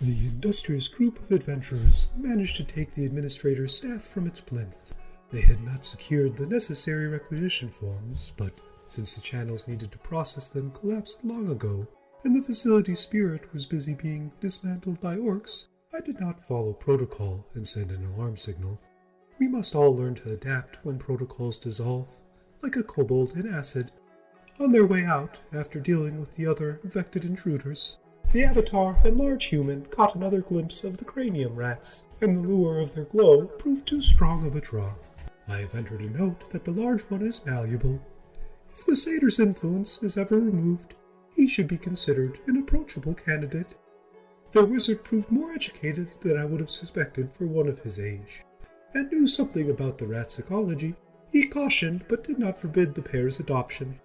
The industrious group of adventurers managed to take the administrator's staff from its plinth. They had not secured the necessary requisition forms, but since the channels needed to process them collapsed long ago, and the facility's spirit was busy being dismantled by orcs, I did not follow protocol and send an alarm signal. We must all learn to adapt when protocols dissolve, like a kobold in acid. On their way out, after dealing with the other infected intruders, the Avatar and large human caught another glimpse of the cranium rats, and the lure of their glow proved too strong of a draw. I have entered a note that the large one is malleable. If the satyr's influence is ever removed, he should be considered an approachable candidate. The wizard proved more educated than I would have suspected for one of his age, and knew something about the rat's ecology. He cautioned but did not forbid the pair's adoption.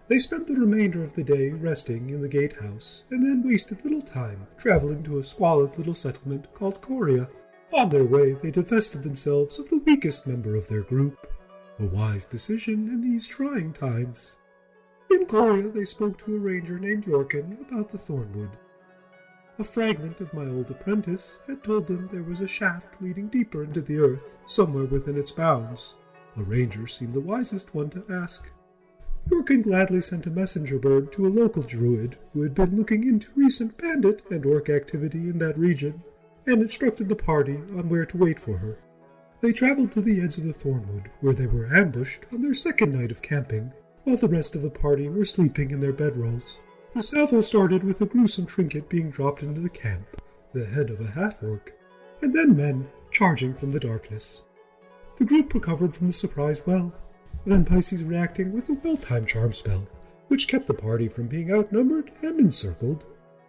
They spent the remainder of the day resting in the gatehouse, and then wasted little time traveling to a squalid little settlement called Coria. On their way, they divested themselves of the weakest member of their group. A wise decision in these trying times. In Coria, they spoke to a ranger named Yorkin about the Thornwood. A fragment of my old apprentice had told them there was a shaft leading deeper into the earth, somewhere within its bounds. A ranger seemed the wisest one to ask. Yorkin gladly sent a messenger bird to a local druid who had been looking into recent bandit and orc activity in that region, and instructed the party on where to wait for her. They traveled to the edge of the Thornwood, where they were ambushed on their second night of camping, while the rest of the party were sleeping in their bedrolls. The salvo started with a gruesome trinket being dropped into the camp, the head of a half-orc, and then men charging from the darkness. The group recovered from the surprise well, then Pisces reacting with a well-timed charm spell, which kept the party from being outnumbered and encircled.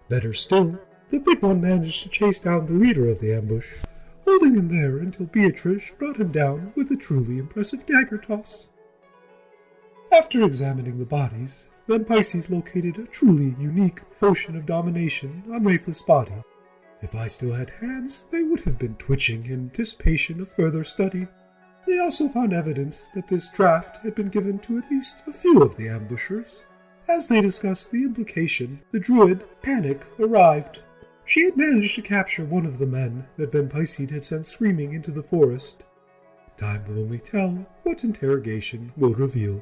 Better still, the big one managed to chase down the leader of the ambush, holding him there until Beatrice brought him down with a truly impressive dagger toss. After examining the bodies, then Pisces located a truly unique potion of domination on Rafel's body. If I still had hands, they would have been twitching in anticipation of further study. They also found evidence that this draft had been given to at least a few of the ambushers. As they discussed the implication, the druid, Panic, arrived. She had managed to capture one of the men that Van Pycede had sent screaming into the forest. Time will only tell what interrogation will reveal.